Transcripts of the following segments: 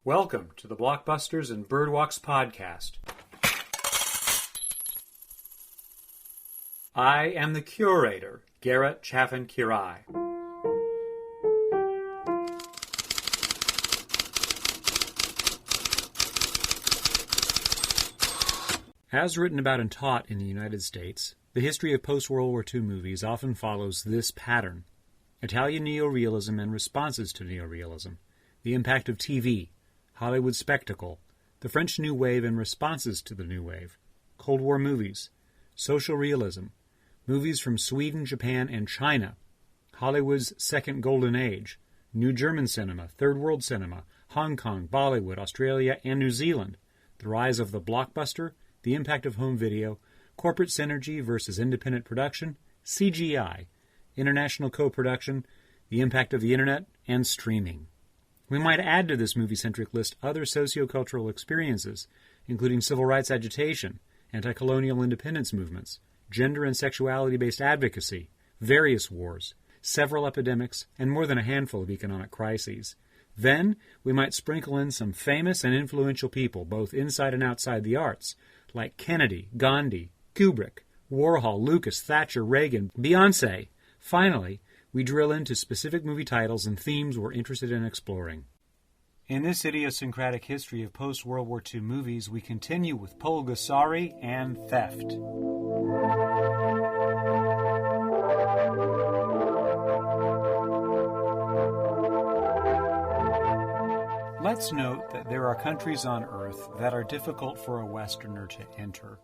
Welcome to the Blockbusters and Birdwalks podcast. I am the curator, Garrett Chaffin-Quiray. As written about and taught in the United States, the history of post-World War II movies often follows this pattern: Italian neorealism and responses to neorealism, the impact of TV, Hollywood spectacle, the French New Wave and responses to the New Wave, Cold War movies, social realism, movies from Sweden, Japan, and China, Hollywood's second golden age, New German cinema, Third World cinema, Hong Kong, Bollywood, Australia, and New Zealand, the rise of the blockbuster, the impact of home video, corporate synergy versus independent production, CGI, international co-production, the impact of the internet, and streaming. We might add to this movie-centric list other sociocultural experiences, including civil rights agitation, anti-colonial independence movements, gender and sexuality-based advocacy, various wars, several epidemics, and more than a handful of economic crises. Then, we might sprinkle in some famous and influential people, both inside and outside the arts, like Kennedy, Gandhi, Kubrick, Warhol, Lucas, Thatcher, Reagan, Beyoncé. Finally, we drill into specific movie titles and themes we're interested in exploring. In this idiosyncratic history of post-World War II movies, we continue with Pulgasari and theft. Let's note that there are countries on Earth that are difficult for a Westerner to enter.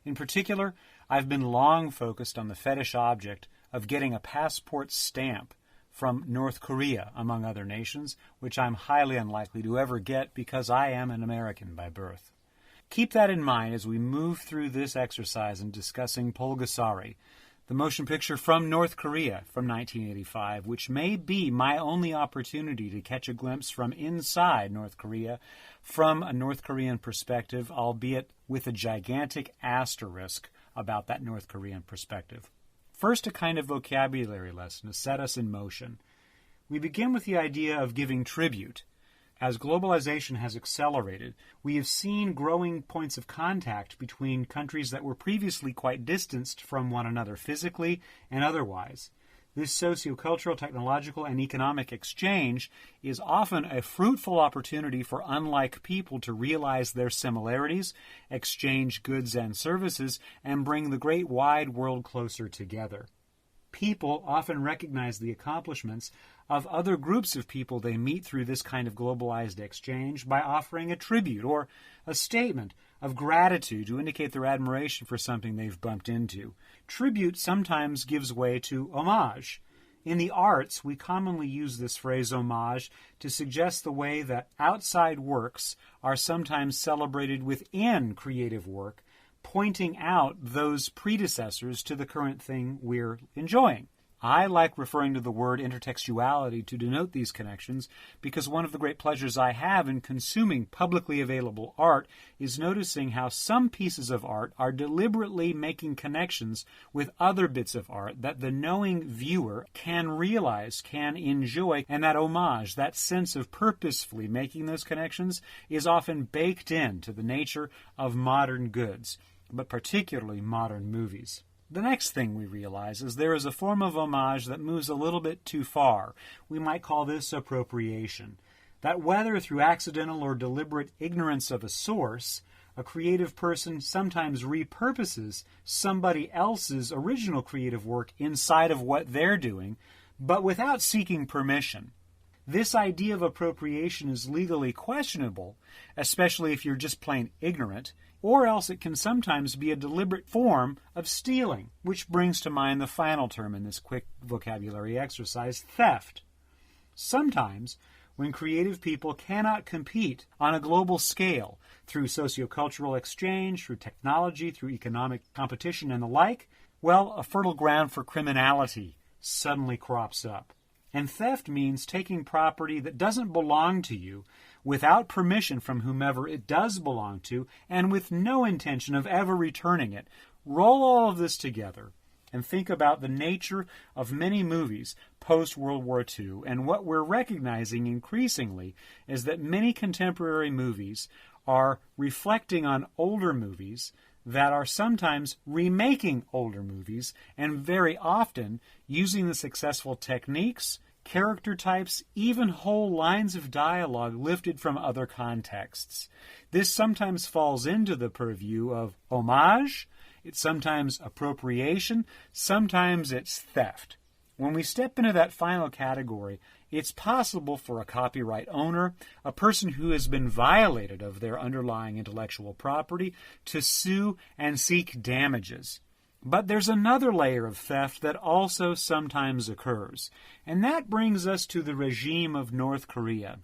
In particular, I've been long focused on the fetish object of getting a passport stamp from North Korea, among other nations, which I'm highly unlikely to ever get because I am an American by birth. Keep that in mind as we move through this exercise in discussing Pulgasari, the motion picture from North Korea from 1985, which may be my only opportunity to catch a glimpse from inside North Korea from a North Korean perspective, albeit with a gigantic asterisk about that North Korean perspective. First, a kind of vocabulary lesson to set us in motion. We begin with the idea of giving tribute. As globalization has accelerated, we have seen growing points of contact between countries that were previously quite distanced from one another physically and otherwise. This sociocultural, technological, and economic exchange is often a fruitful opportunity for unlike people to realize their similarities, exchange goods and services, and bring the great wide world closer together. People often recognize the accomplishments of other groups of people they meet through this kind of globalized exchange by offering a tribute or a statement of gratitude to indicate their admiration for something they've bumped into. Tribute sometimes gives way to homage. In the arts, we commonly use this phrase homage to suggest the way that outside works are sometimes celebrated within creative work, pointing out those predecessors to the current thing we're enjoying. I like referring to the word intertextuality to denote these connections because one of the great pleasures I have in consuming publicly available art is noticing how some pieces of art are deliberately making connections with other bits of art that the knowing viewer can realize, can enjoy, and that homage, that sense of purposefully making those connections, is often baked into the nature of modern goods, but particularly modern movies. The next thing we realize is there is a form of homage that moves a little bit too far. We might call this appropriation. That whether through accidental or deliberate ignorance of a source, a creative person sometimes repurposes somebody else's original creative work inside of what they're doing, but without seeking permission. This idea of appropriation is legally questionable, especially if you're just plain ignorant, or else it can sometimes be a deliberate form of stealing, which brings to mind the final term in this quick vocabulary exercise, theft. Sometimes, when creative people cannot compete on a global scale through sociocultural exchange, through technology, through economic competition and the like, well, a fertile ground for criminality suddenly crops up. And theft means taking property that doesn't belong to you without permission from whomever it does belong to and with no intention of ever returning it. Roll all of this together, and think about the nature of many movies post-World War II, and what we're recognizing increasingly is that many contemporary movies are reflecting on older movies that are sometimes remaking older movies, and very often using the successful techniques, character types, even whole lines of dialogue lifted from other contexts. This sometimes falls into the purview of homage, it's sometimes appropriation, sometimes it's theft. When we step into that final category, it's possible for a copyright owner, a person who has been violated of their underlying intellectual property, to sue and seek damages. But there's another layer of theft that also sometimes occurs, and that brings us to the regime of North Korea.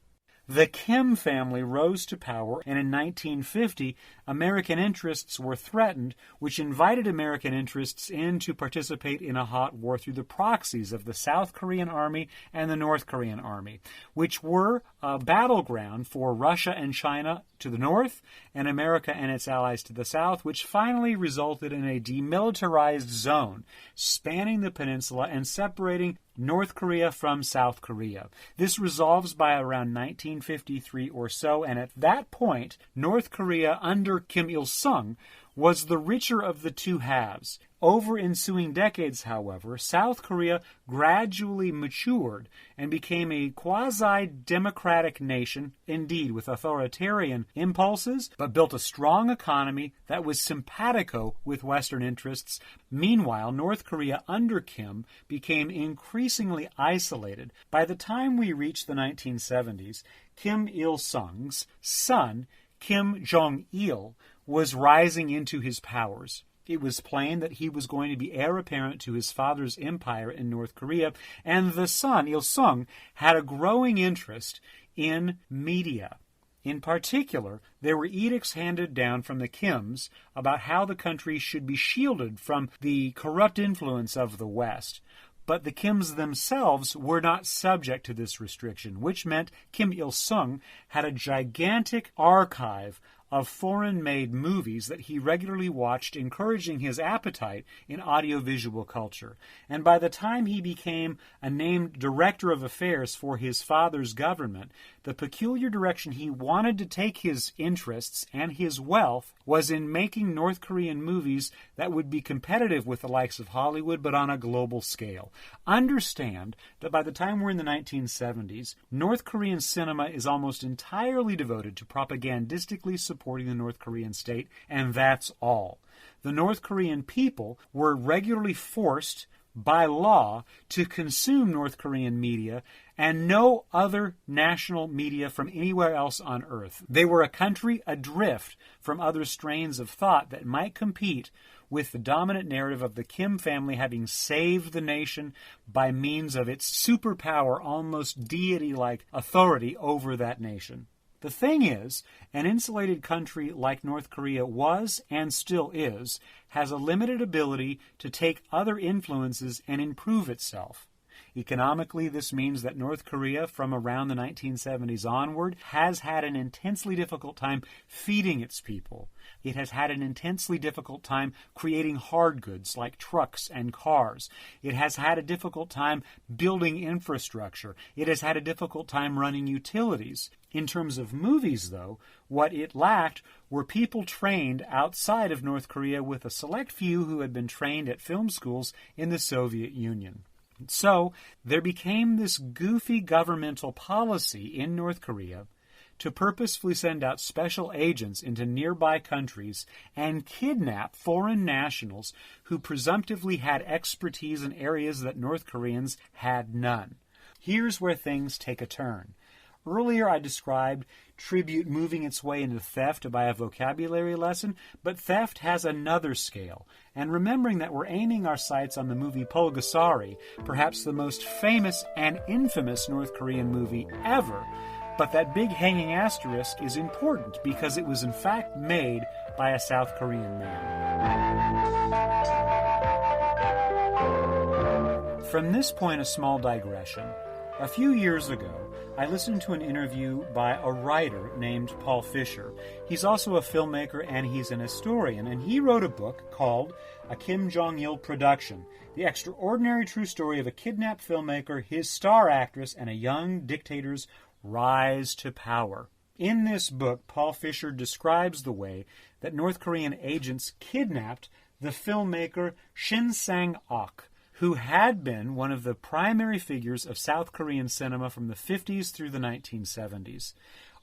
The Kim family rose to power, and in 1950, American interests were threatened, which invited American interests in to participate in a hot war through the proxies of the South Korean army and the North Korean army, which were a battleground for Russia and China to the north, and America and its allies to the south, which finally resulted in a demilitarized zone spanning the peninsula and separating North Korea from South Korea. This resolves by around 1953 or so, and at that point, North Korea under Kim Il-sung was the richer of the two halves. Over ensuing decades, however, South Korea gradually matured and became a quasi-democratic nation, indeed with authoritarian impulses, but built a strong economy that was simpatico with Western interests. Meanwhile, North Korea under Kim became increasingly isolated. By the time we reached the 1970s, Kim Il-sung's son, Kim Jong-il, was rising into his powers. It was plain that he was going to be heir apparent to his father's empire in North Korea, and the son, Il-sung, had a growing interest in media. In particular, there were edicts handed down from the Kims about how the country should be shielded from the corrupt influence of the West. But the Kims themselves were not subject to this restriction, which meant Kim Il-sung had a gigantic archive of foreign-made movies that he regularly watched, encouraging his appetite in audiovisual culture. And by the time he became a named director of affairs for his father's government, the peculiar direction he wanted to take his interests and his wealth was in making North Korean movies that would be competitive with the likes of Hollywood, but on a global scale. Understand that by the time we're in the 1970s, North Korean cinema is almost entirely devoted to propagandistically supporting the North Korean state, and that's all. The North Korean people were regularly forced by law to consume North Korean media and no other national media from anywhere else on earth. They were a country adrift from other strains of thought that might compete with the dominant narrative of the Kim family having saved the nation by means of its superpower, almost deity-like authority over that nation. The thing is, an insulated country like North Korea was, and still is, has a limited ability to take other influences and improve itself. Economically, this means that North Korea, from around the 1970s onward, has had an intensely difficult time feeding its people. It has had an intensely difficult time creating hard goods like trucks and cars. It has had a difficult time building infrastructure. It has had a difficult time running utilities. In terms of movies, though, what it lacked were people trained outside of North Korea, with a select few who had been trained at film schools in the Soviet Union. So there became this goofy governmental policy in North Korea to purposefully send out special agents into nearby countries and kidnap foreign nationals who presumptively had expertise in areas that North Koreans had none. Here's where things take a turn. Earlier I described tribute moving its way into theft by a vocabulary lesson, but theft has another scale. And remembering that we're aiming our sights on the movie Pulgasari, perhaps the most famous and infamous North Korean movie ever, but that big hanging asterisk is important because it was in fact made by a South Korean man. From this point, a small digression. A few years ago, I listened to an interview by a writer named Paul Fisher. He's also a filmmaker and he's an historian, and he wrote a book called A Kim Jong-il Production, the extraordinary true story of a kidnapped filmmaker, his star actress, and a young dictator's rise to power. In this book, Paul Fisher describes the way that North Korean agents kidnapped the filmmaker Shin Sang-ok, who had been one of the primary figures of South Korean cinema from the 50s through the 1970s.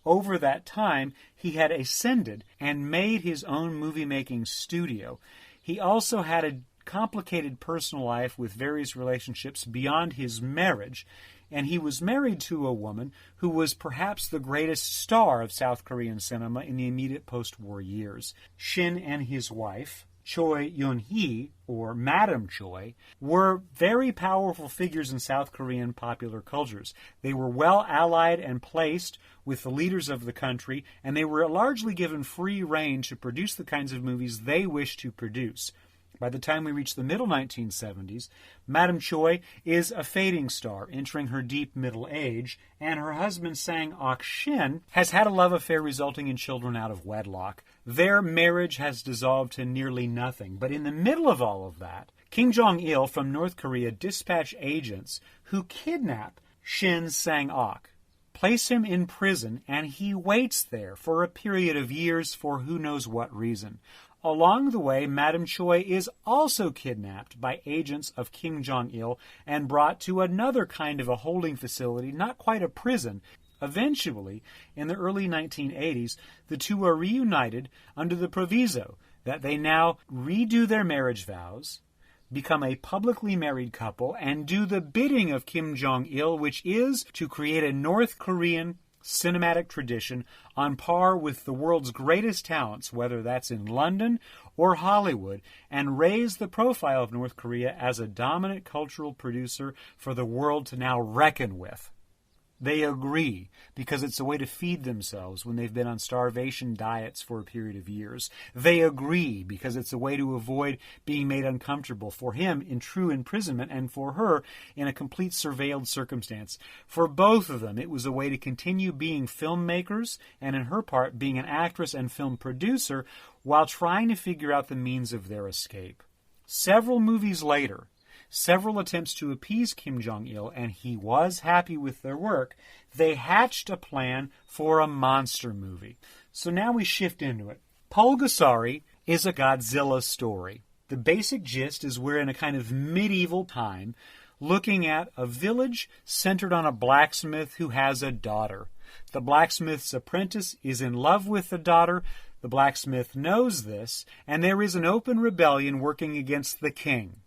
Over that time, he had ascended and made his own movie-making studio. He also had a complicated personal life with various relationships beyond his marriage, and he was married to a woman who was perhaps the greatest star of South Korean cinema in the immediate post-war years. Shin and his wife, Choi Yun-hee, or Madam Choi, were very powerful figures in South Korean popular cultures. They were well allied and placed with the leaders of the country, and they were largely given free rein to produce the kinds of movies they wished to produce. By the time we reach the middle 1970s, Madam Choi is a fading star, entering her deep middle age, and her husband Sang-ok Shin has had a love affair resulting in children out of wedlock. Their marriage has dissolved to nearly nothing, but in the middle of all of that, Kim Jong-il from North Korea dispatch agents who kidnap Shin Sang-ok, place him in prison, and he waits there for a period of years for who knows what reason. Along the way, Madam Choi is also kidnapped by agents of Kim Jong-il and brought to another kind of a holding facility, not quite a prison. Eventually, in the early 1980s, the two are reunited under the proviso that they now redo their marriage vows, become a publicly married couple, and do the bidding of Kim Jong-il, which is to create a North Korean cinematic tradition on par with the world's greatest talents, whether that's in London or Hollywood, and raise the profile of North Korea as a dominant cultural producer for the world to now reckon with. They agree because it's a way to feed themselves when they've been on starvation diets for a period of years. They agree because it's a way to avoid being made uncomfortable, for him in true imprisonment and for her in a complete surveilled circumstance. For both of them, it was a way to continue being filmmakers and, in her part, being an actress and film producer while trying to figure out the means of their escape. Several movies later, several attempts to appease Kim Jong-il, and he was happy with their work, they hatched a plan for a monster movie. So now we shift into it. Pulgasari is a Godzilla story. The basic gist is we're in a kind of medieval time looking at a village centered on a blacksmith who has a daughter. The blacksmith's apprentice is in love with the daughter. The blacksmith knows this, and there is an open rebellion working against the king.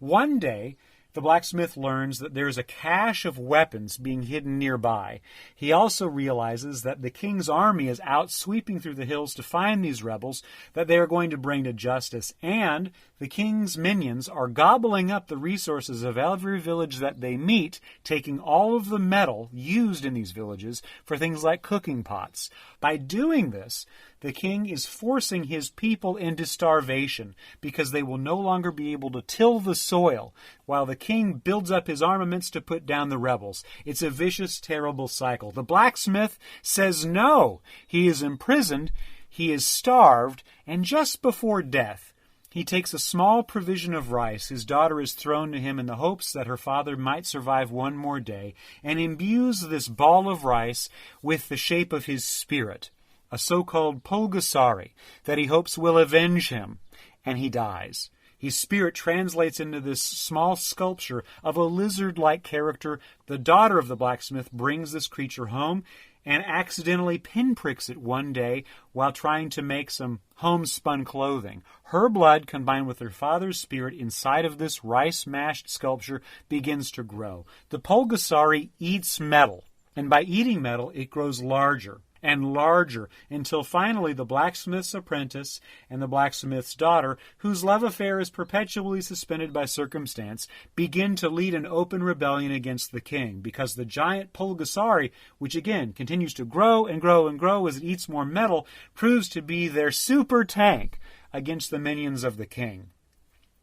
One day, the blacksmith learns that there is a cache of weapons being hidden nearby. He also realizes that the king's army is out sweeping through the hills to find these rebels that they are going to bring to justice, and the king's minions are gobbling up the resources of every village that they meet, taking all of the metal used in these villages for things like cooking pots. By doing this, the king is forcing his people into starvation because they will no longer be able to till the soil, while the king builds up his armaments to put down the rebels. It's a vicious, terrible cycle. The blacksmith says no. He is imprisoned, he is starved, and just before death, he takes a small provision of rice his daughter is thrown to him in the hopes that her father might survive one more day, and imbues this ball of rice with the shape of his spirit, a so-called Pulgasari, that he hopes will avenge him, and he dies. His spirit translates into this small sculpture of a lizard-like character. The daughter of the blacksmith brings this creature home and accidentally pinpricks it one day while trying to make some homespun clothing. Her blood, combined with her father's spirit inside of this rice-mashed sculpture, begins to grow. The Pulgasari eats metal, and by eating metal, it grows larger and larger, until finally the blacksmith's apprentice and the blacksmith's daughter, whose love affair is perpetually suspended by circumstance, begin to lead an open rebellion against the king, because the giant Pulgasari, which again continues to grow and grow and grow as it eats more metal, proves to be their super tank against the minions of the king.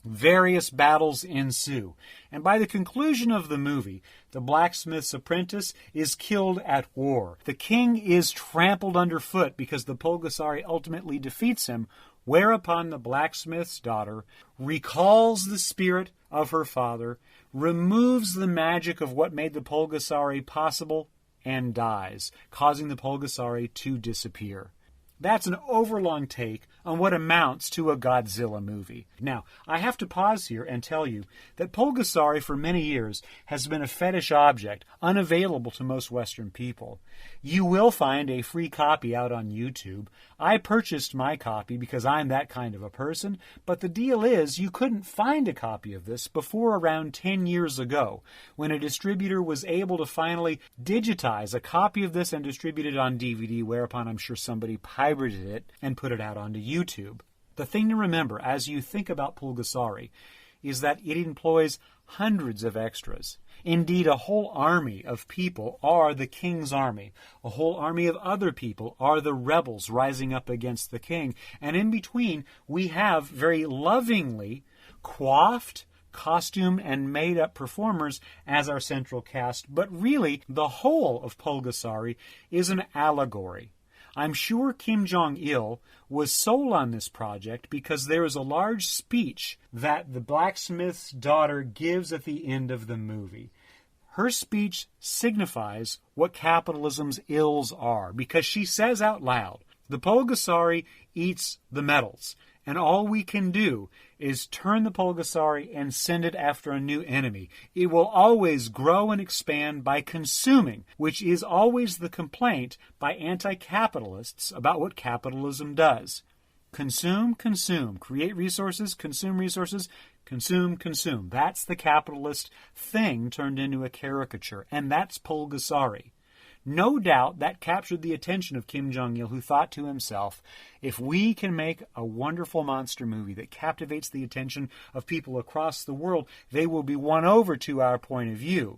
Various battles ensue, and by the conclusion of the movie, the blacksmith's apprentice is killed at war. The king is trampled underfoot because the Pulgasari ultimately defeats him, whereupon the blacksmith's daughter recalls the spirit of her father, removes the magic of what made the Pulgasari possible, and dies, causing the Pulgasari to disappear. That's an overlong take on what amounts to a Godzilla movie. Now, I have to pause here and tell you that Pulgasari for many years has been a fetish object, unavailable to most Western people. You will find a free copy out on YouTube. I purchased my copy because I'm that kind of a person, but the deal is you couldn't find a copy of this before around 10 years ago, when a distributor was able to finally digitize a copy of this and distribute it on DVD, whereupon I'm sure somebody pirated it and put it out onto YouTube. The thing to remember as you think about Pulgasari is that it employs hundreds of extras. Indeed, a whole army of people are the king's army. A whole army of other people are the rebels rising up against the king. And in between, we have very lovingly coiffed, costumed, and made-up performers as our central cast. But really, the whole of Pulgasari is an allegory. I'm sure Kim Jong-il was sold on this project because there is a large speech that the blacksmith's daughter gives at the end of the movie. Her speech signifies what capitalism's ills are, because she says out loud, the Pulgasari eats the metals, and all we can do is turn the Pulgasari and send it after a new enemy. It will always grow and expand by consuming, which is always the complaint by anti-capitalists about what capitalism does. Consume, consume. Create resources, consume, consume, consume. That's the capitalist thing turned into a caricature, and that's Pulgasari. No doubt that captured the attention of Kim Jong-il, who thought to himself, if we can make a wonderful monster movie that captivates the attention of people across the world, they will be won over to our point of view.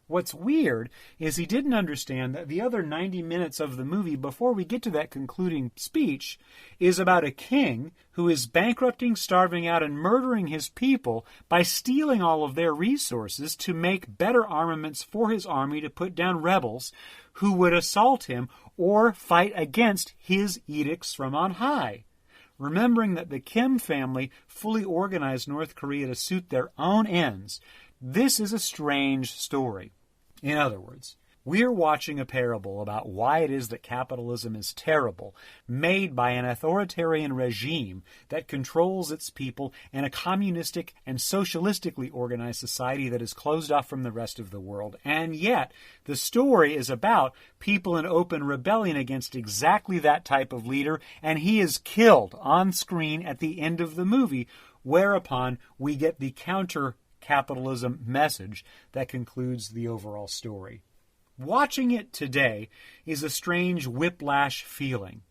What's weird is he didn't understand that the other 90 minutes of the movie, before we get to that concluding speech, is about a king who is bankrupting, starving out, and murdering his people by stealing all of their resources to make better armaments for his army to put down rebels who would assault him or fight against his edicts from on high. Remembering that the Kim family fully organized North Korea to suit their own ends, this is a strange story. In other words, we're watching a parable about why it is that capitalism is terrible, made by an authoritarian regime that controls its people in a communistic and socialistically organized society that is closed off from the rest of the world. And yet, the story is about people in open rebellion against exactly that type of leader, and he is killed on screen at the end of the movie, whereupon we get the counter-capitalism message that concludes the overall story. Watching it today is a strange whiplash feeling.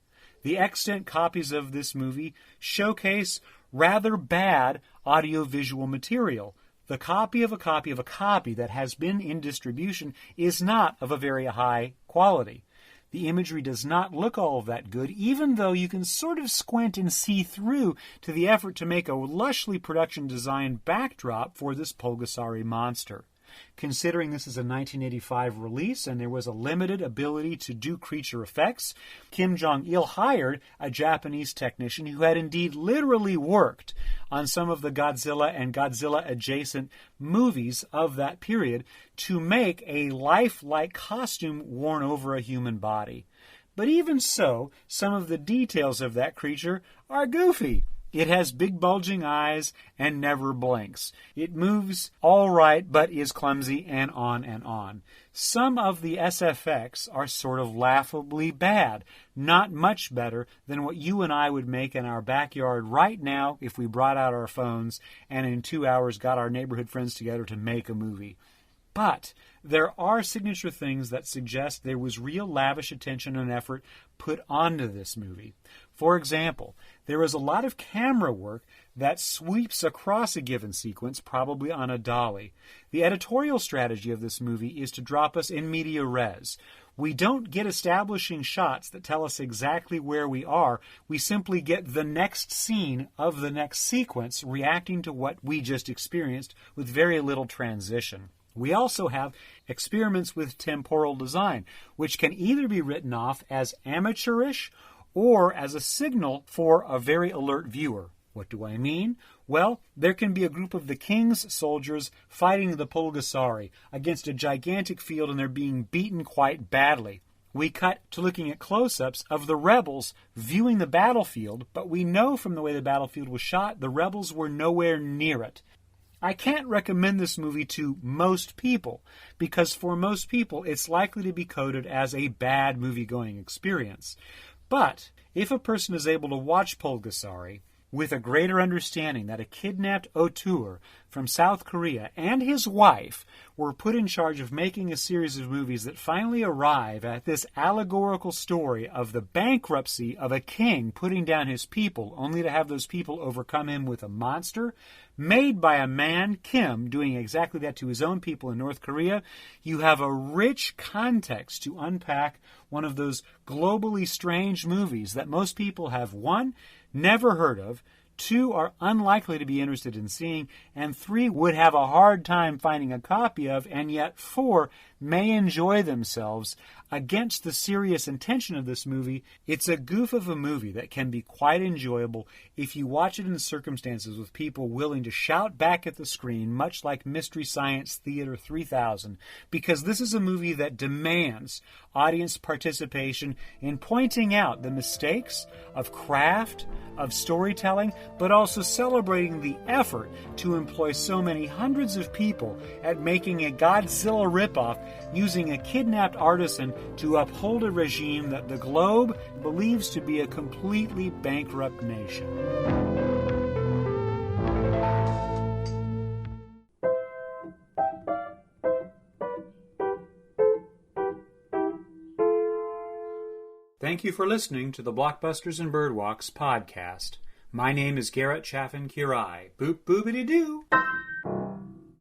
The extant copies of this movie showcase rather bad audiovisual material. The copy of a copy of a copy that has been in distribution is not of a very high quality. The imagery does not look all that good, even though you can sort of squint and see through to the effort to make a lushly production-designed backdrop for this Pulgasari monster. Considering this is a 1985 release and there was a limited ability to do creature effects, Kim Jong-il hired a Japanese technician who had indeed literally worked on some of the Godzilla and Godzilla-adjacent movies of that period to make a lifelike costume worn over a human body. But even so, some of the details of that creature are goofy. It has big bulging eyes and never blinks. It moves all right, but is clumsy, and on and on. Some of the SFX are sort of laughably bad, not much better than what you and I would make in our backyard right now if we brought out our phones and in 2 hours got our neighborhood friends together to make a movie. But there are signature things that suggest there was real lavish attention and effort put onto this movie. For example, there is a lot of camera work that sweeps across a given sequence, probably on a dolly. The editorial strategy of this movie is to drop us in media res. We don't get establishing shots that tell us exactly where we are. We simply get the next scene of the next sequence reacting to what we just experienced with very little transition. We also have experiments with temporal design, which can either be written off as amateurish or as a signal for a very alert viewer. What do I mean? Well, there can be a group of the king's soldiers fighting the Pulgasari against a gigantic field, and they're being beaten quite badly. We cut to looking at close-ups of the rebels viewing the battlefield, but we know from the way the battlefield was shot, the rebels were nowhere near it. I can't recommend this movie to most people, because for most people it's likely to be coded as a bad movie-going experience. But if a person is able to watch Pulgasari with a greater understanding that a kidnapped auteur from South Korea and his wife were put in charge of making a series of movies that finally arrive at this allegorical story of the bankruptcy of a king putting down his people, only to have those people overcome him with a monster, made by a man, Kim, doing exactly that to his own people in North Korea, you have a rich context to unpack one of those globally strange movies that most people have, one, never heard of, two, are unlikely to be interested in seeing, and three, would have a hard time finding a copy of, and yet four, may enjoy themselves. Against the serious intention of this movie, it's a goof of a movie that can be quite enjoyable if you watch it in circumstances with people willing to shout back at the screen, much like Mystery Science Theater 3000, because this is a movie that demands audience participation in pointing out the mistakes of craft, of storytelling, but also celebrating the effort to employ so many hundreds of people at making a Godzilla ripoff using a kidnapped artisan to uphold a regime that the globe believes to be a completely bankrupt nation. Thank you for listening to the Blockbusters and Birdwalks podcast. My name is Garrett Chaffin-Quiray. Boop boopity doo.